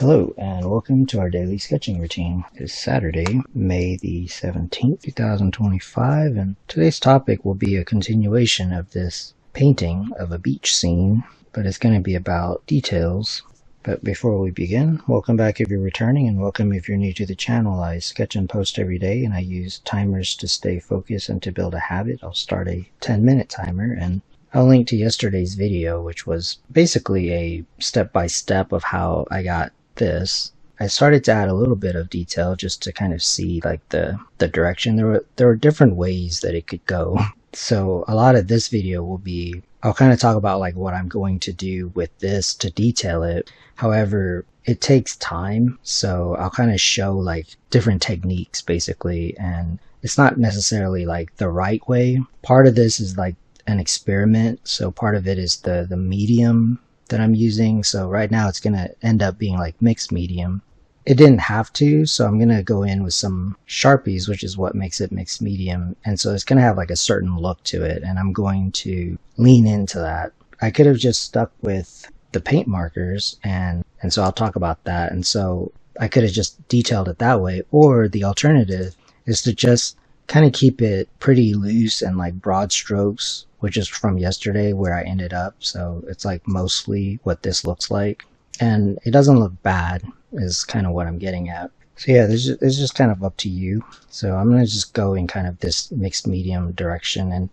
Hello and welcome to our daily sketching routine. It's Saturday, May the 17th, 2025, and today's topic will be a continuation of this painting of a beach scene, but it's going to be about details. But before we begin, welcome back if you're returning, and welcome if you're new to the channel. I sketch and post every day, and I use timers to stay focused and to build a habit. I'll start a 10-minute timer, and I'll link to yesterday's video, which was basically a step-by-step of how I got this. I started to add a little bit of detail just to kind of see like the direction. There were different ways that it could go. So a lot of this video will be, I'll kind of talk about like what I'm going to do with this to detail it. However, it takes time, so I'll kind of show like different techniques basically, and it's not necessarily like the right way. Part of this is like an experiment, so part of it is the medium that I'm using. So right now it's going to end up being like mixed medium. It didn't have to, so I'm going to go in with some Sharpies, which is what makes it mixed medium, and so it's going to have like a certain look to it, and I'm going to lean into that. I could have just stuck with the paint markers, and so I'll talk about that. And so I could have just detailed it that way, or the alternative is to just kind of keep it pretty loose and like broad strokes, which is from yesterday where I ended up. So it's like mostly what this looks like, and it doesn't look bad is kind of what I'm getting at. So yeah, it's just kind of up to you. So I'm going to just go in kind of this mixed medium direction and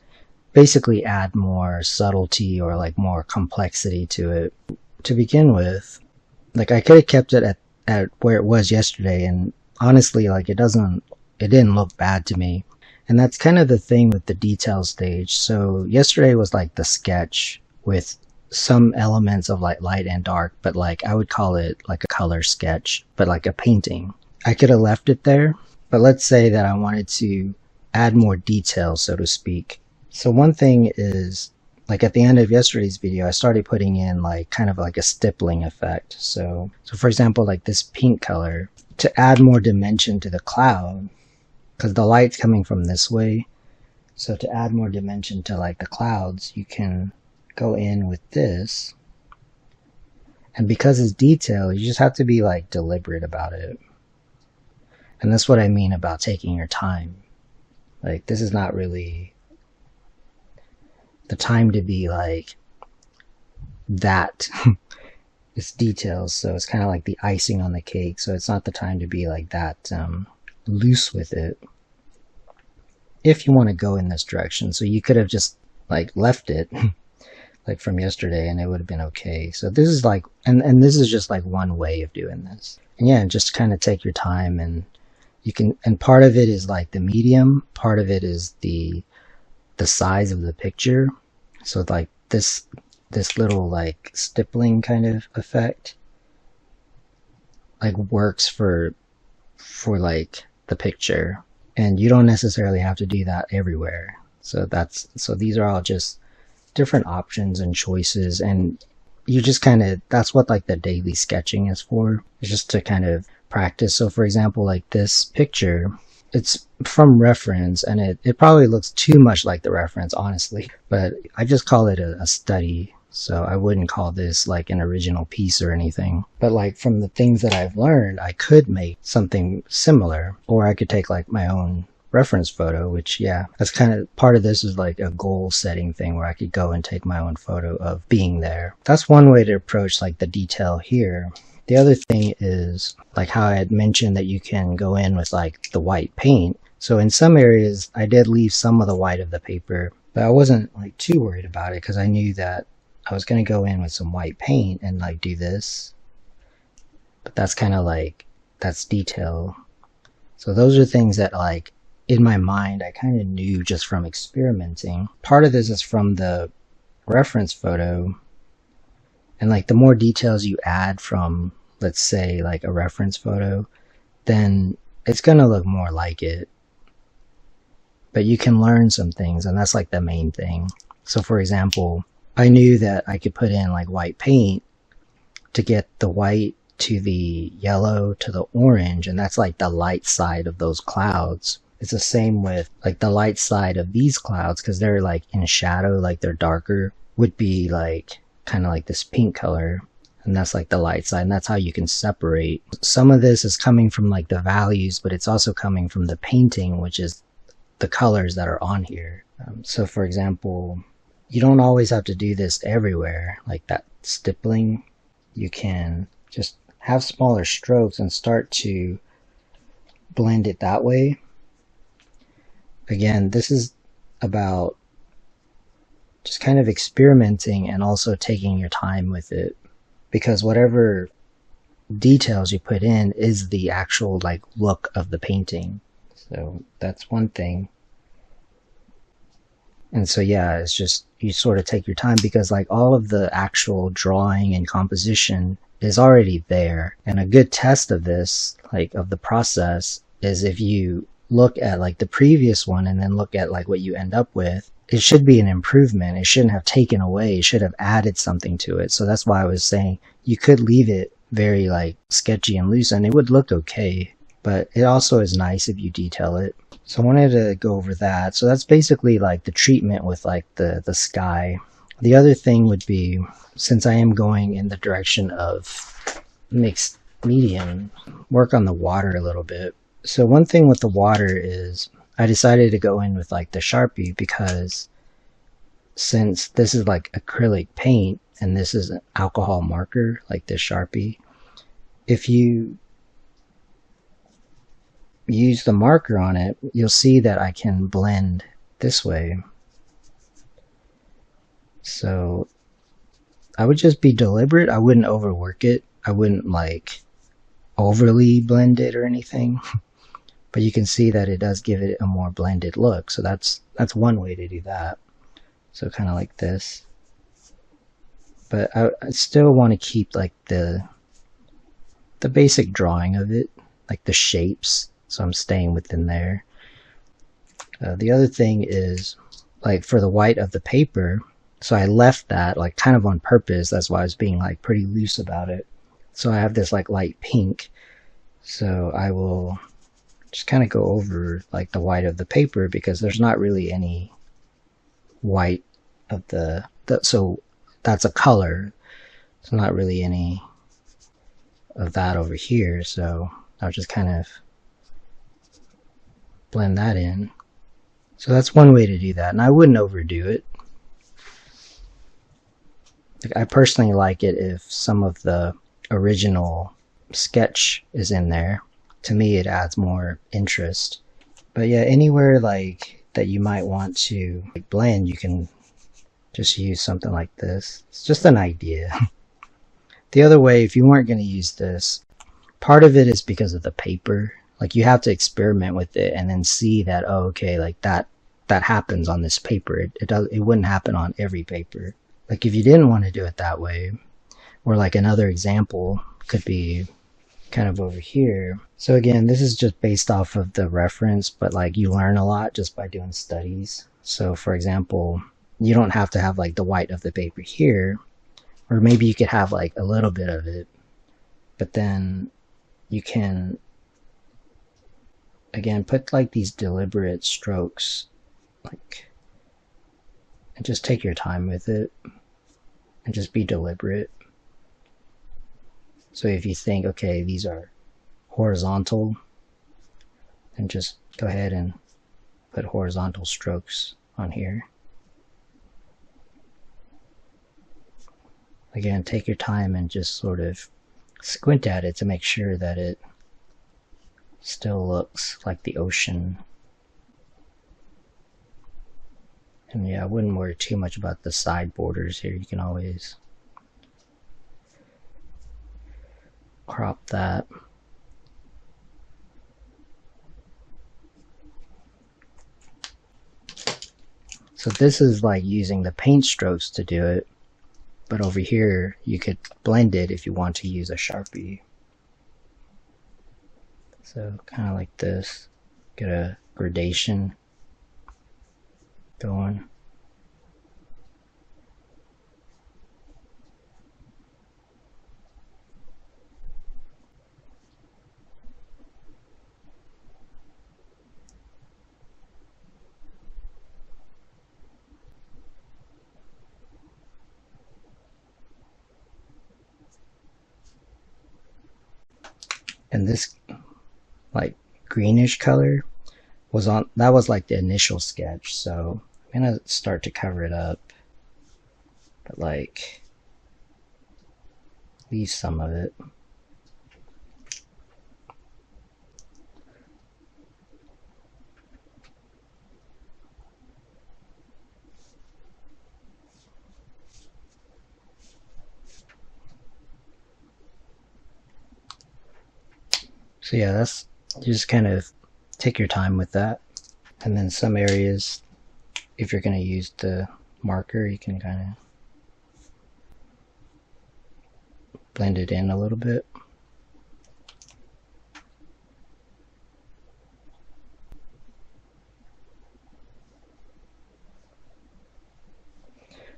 basically add more subtlety or like more complexity to it. To begin with, like I could have kept it at where it was yesterday, and honestly like it didn't look bad to me. And that's kind of the thing with the detail stage. So yesterday was like the sketch with some elements of like light and dark, but like I would call it like a color sketch, but like a painting. I could have left it there, but let's say that I wanted to add more detail, so to speak. So one thing is, like at the end of yesterday's video, I started putting in like kind of like a stippling effect. So for example, like this pink color, to add more dimension to the cloud, because the light's coming from this way. So to add more dimension to like the clouds, you can go in with this. And because it's detail, you just have to be like deliberate about it. And that's what I mean about taking your time. Like this is not really the time to be like that. It's details, so it's kind of like the icing on the cake. So it's not the time to be like that loose with it if you want to go in this direction. So you could have just like left it like from yesterday and it would have been okay. So this is like, and this is just like one way of doing this. And yeah, just kind of take your time, and you can, and part of it is like the medium, part of it is the size of the picture. So like this little like stippling kind of effect like works for like the picture, and you don't necessarily have to do that everywhere. So these are all just different options and choices, and you just kind of, that's what like the daily sketching is for. It's just to kind of practice. So for example, like this picture, it's from reference, and it probably looks too much like the reference, honestly, but I just call it a study. So I wouldn't call this like an original piece or anything. But like from the things that I've learned, I could make something similar, or I could take like my own reference photo, which yeah, that's kind of part of this is like a goal setting thing where I could go and take my own photo of being there. That's one way to approach like the detail here. The other thing is like how I had mentioned that you can go in with like the white paint. So in some areas I did leave some of the white of the paper, but I wasn't like too worried about it because I knew that I was going to go in with some white paint and like do this. But that's kind of like, that's detail. So those are things that like in my mind I kind of knew just from experimenting. Part of this is from the reference photo, and like the more details you add from, let's say like a reference photo, then it's going to look more like it. But you can learn some things, and that's like the main thing. So for example, I knew that I could put in like white paint to get the white to the yellow to the orange, and that's like the light side of those clouds. It's the same with like the light side of these clouds, because they're like in shadow, like they're darker, would be like kind of like this pink color. and that's like the light side, and that's how you can separate. Some of this is coming from like the values, but it's also coming from the painting, which is the colors that are on here. So for example, you don't always have to do this everywhere, like that stippling. You can just have smaller strokes and start to blend it that way. Again, this is about just kind of experimenting and also taking your time with it, because whatever details you put in is the actual like look of the painting. So that's one thing. And so yeah, it's just you sort of take your time, because like all of the actual drawing and composition is already there. And a good test of this, like of the process, is if you look at like the previous one and then look at like what you end up with, it should be an improvement. It shouldn't have taken away. It should have added something to it. So that's why I was saying you could leave it very like sketchy and loose and it would look okay, but it also is nice if you detail it. So I wanted to go over that. So that's basically like the treatment with like the sky. The other thing would be, since I am going in the direction of mixed medium, work on the water a little bit. So one thing with the water is I decided to go in with like the Sharpie, because since this is like acrylic paint and this is an alcohol marker like this Sharpie, if you use the marker on it, you'll see that I can blend this way. So I would just be deliberate. I wouldn't overwork it. I wouldn't like overly blend it or anything. But you can see that it does give it a more blended look. So that's one way to do that. So kind of like this. But I still want to keep like the basic drawing of it, like the shapes. So I'm staying within there. The other thing is like for the white of the paper, so I left that like kind of on purpose. That's why I was being like pretty loose about it. So I have this like light pink. So I will just kind of go over like the white of the paper, because there's not really any white of the so that's a color. There's not really any of that over here. So I'll just kind of blend that in. So that's one way to do that, and I wouldn't overdo it. I personally like it if some of the original sketch is in there. To me, it adds more interest. But yeah, anywhere like that you might want to like blend, you can just use something like this. It's just an idea. The other way, if you weren't going to use this, part of it is because of the paper. Like you have to experiment with it and then see that, oh, okay, like that happens on this paper. It wouldn't happen on every paper. Like if you didn't want to do it that way, or like another example could be kind of over here. So again, this is just based off of the reference, but like you learn a lot just by doing studies. So for example, you don't have to have like the white of the paper here, or maybe you could have like a little bit of it, but then you can again put like these deliberate strokes, like, and just take your time with it and just be deliberate. So if you think, okay, these are horizontal, then just go ahead and put horizontal strokes on here. Again, take your time and just sort of squint at it to make sure that it still looks like the ocean. And yeah, I wouldn't worry too much about the side borders here. You can always crop that. So this is like using the paint strokes to do it, but over here you could blend it if you want to use a Sharpie. So kind of like this, get a gradation going. And this like greenish color that was like the initial sketch. So I'm gonna start to cover it up, but like leave some of it. So yeah, that's, you just kind of take your time with that. And then some areas, if you're going to use the marker, you can kind of blend it in a little bit.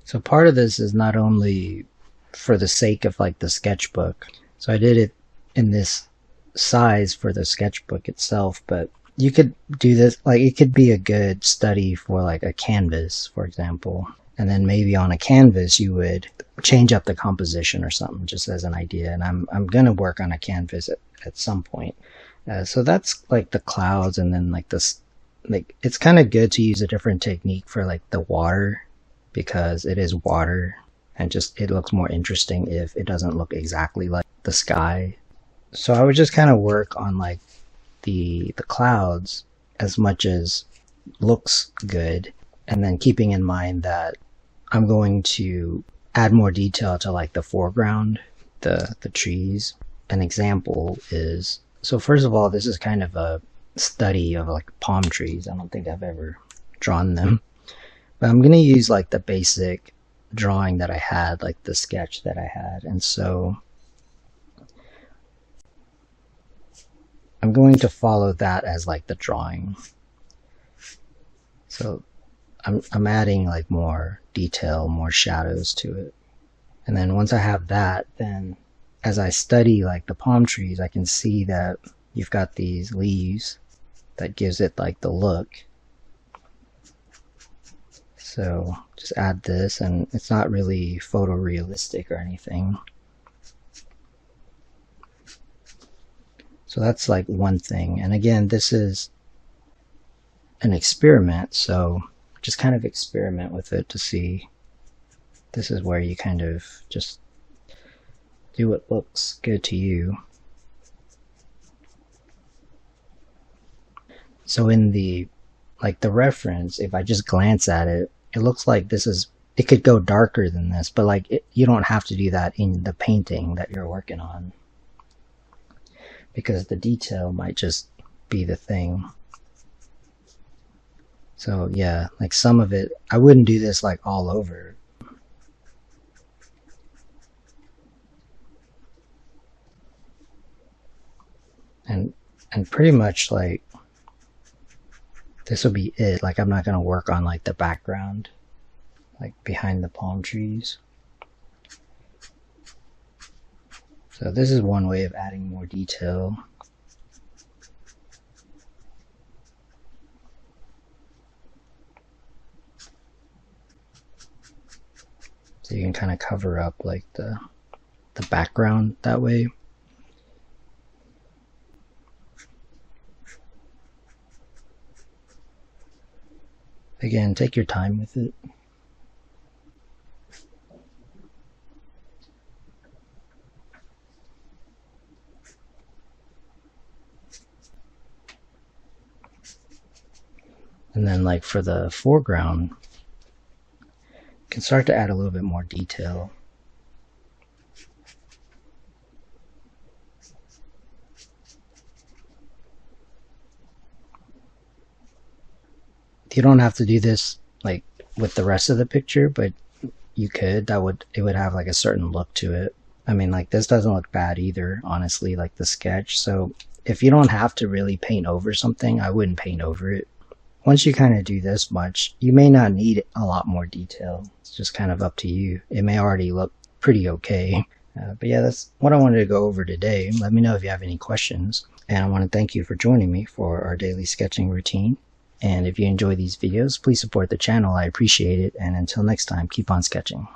So part of this is not only for the sake of like the sketchbook. So I did it in this size for the sketchbook itself, but you could do this, like it could be a good study for like a canvas, for example. And then maybe on a canvas you would change up the composition or something, just as an idea. And I'm gonna work on a canvas at some point. So that's like the clouds, and then like this, like it's kind of good to use a different technique for like the water, because it is water, and just it looks more interesting if it doesn't look exactly like the sky. So I would just kind of work on like the clouds as much as looks good, and then keeping in mind that I'm going to add more detail to like the foreground, the trees. An example is, so first of all, this is kind of a study of like palm trees. I don't think I've ever drawn them, but I'm going to use like the basic drawing that I had, like the sketch that I had. And so I'm going to follow that as like the drawing. So I'm adding like more detail, more shadows to it. And then once I have that, then as I study like the palm trees, I can see that you've got these leaves that gives it like the look. So just add this, and it's not really photorealistic or anything. So that's like one thing. And again, this is an experiment, so just kind of experiment with it to see. This is where you kind of just do what looks good to you. So in the like the reference, if I just glance at it, it looks like this is, it could go darker than this, but like you don't have to do that in the painting that you're working on, because the detail might just be the thing. So yeah, like some of it, I wouldn't do this like all over. And pretty much like this will be it. Like I'm not going to work on like the background, like behind the palm trees. So this is one way of adding more detail. So you can kind of cover up like the background that way. Again, take your time with it. And then like for the foreground, you can start to add a little bit more detail. You don't have to do this like with the rest of the picture, but you could. It would have like a certain look to it. I mean, like this doesn't look bad either, honestly, like the sketch. So if you don't have to really paint over something, I wouldn't paint over it. Once you kind of do this much, you may not need a lot more detail. It's just kind of up to you. It may already look pretty okay. But yeah, that's what I wanted to go over today. Let me know if you have any questions. And I want to thank you for joining me for our daily sketching routine. And if you enjoy these videos, please support the channel. I appreciate it. And until next time, keep on sketching.